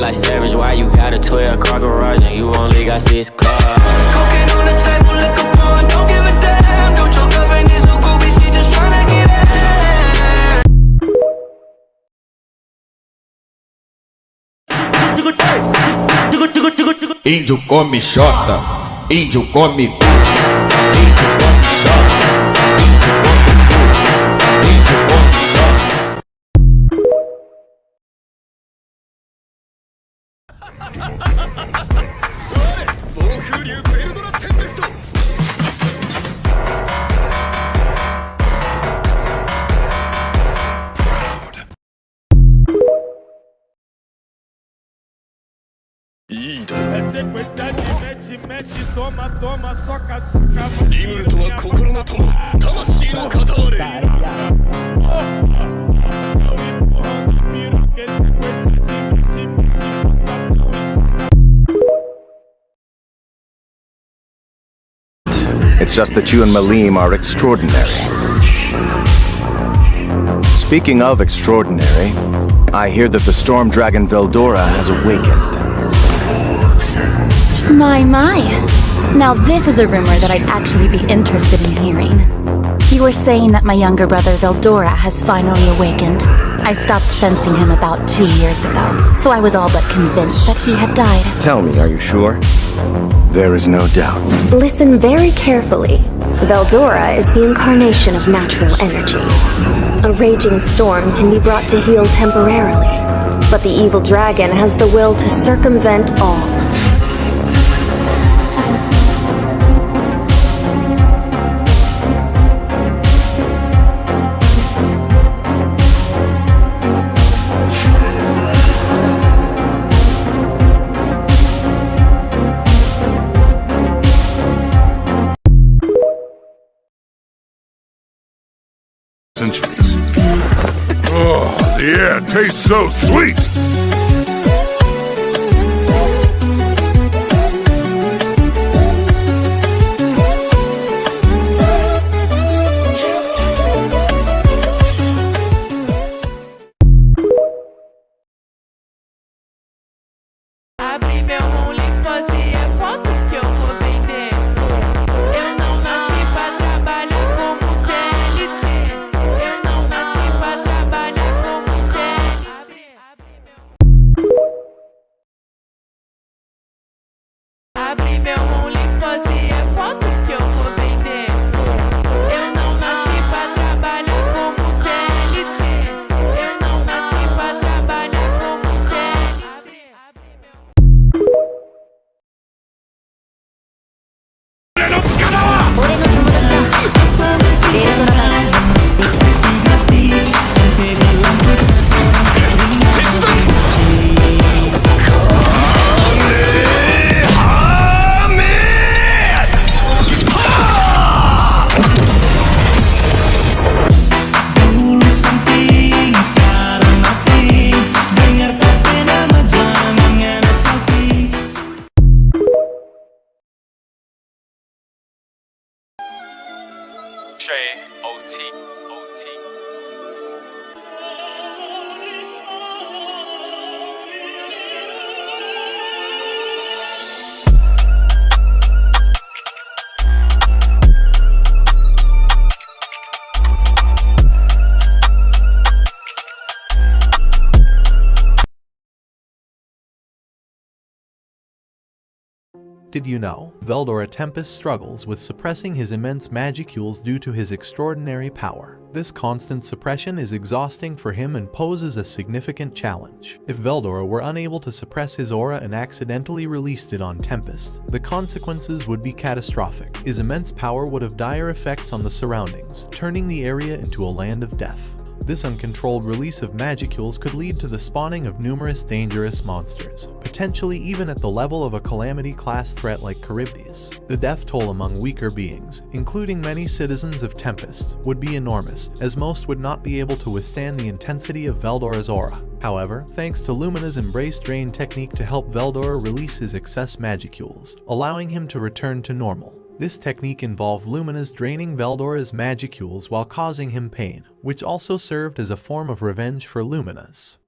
play like Savage. Why you got a 12-car garage and you only got 6 cars? Cocaine on the table, liquor pouring, don't give a damn. Don't your girlfriend is so goofy, she just tryna get in. Índio come xota, índio come índio come xota, índio come xota. Veldora tempest. Rimuru とは心の友、魂の語れ。It's just that you and Malim are extraordinary. Speaking of extraordinary, I hear that the storm dragon Veldora has awakened. My. Now this is a rumor that I'd actually be interested in hearing. You were saying that my younger brother Veldora has finally awakened. I stopped sensing him about 2 years ago, so I was all but convinced that he had died. Tell me, are you sure? There is no doubt. Listen very carefully. Veldora is the incarnation of natural energy. A raging storm can be brought to heal temporarily, but the evil dragon has the will to circumvent all. Centuries. Oh, the air tastes so sweet! Abri meu OnlyFans e é foto que eu vou vender. Eu não nasci pra trabalhar como CLT. Eu não nasci pra trabalhar como CLT. Abri meu OnlyFans e é foto que eu vou vender. Eu não nasci pra trabalhar como CLT. Eu não nasci pra trabalhar como CLT. OT. Did you know? Veldora Tempest struggles with suppressing his immense magicules due to his extraordinary power. This constant suppression is exhausting for him and poses a significant challenge. If Veldora were unable to suppress his aura and accidentally released it on Tempest, the consequences would be catastrophic. His immense power would have dire effects on the surroundings, turning the area into a land of death. This uncontrolled release of magicules could lead to the spawning of numerous dangerous monsters, potentially even at the level of a Calamity-class threat like Charybdis. The death toll among weaker beings, including many citizens of Tempest, would be enormous, as most would not be able to withstand the intensity of Veldora's aura. However, thanks to Lumina's Embrace Drain technique to help Veldora release his excess magicules, allowing him to return to normal. This technique involved Lumina's draining Veldora's magicules while causing him pain, which also served as a form of revenge for Lumina's.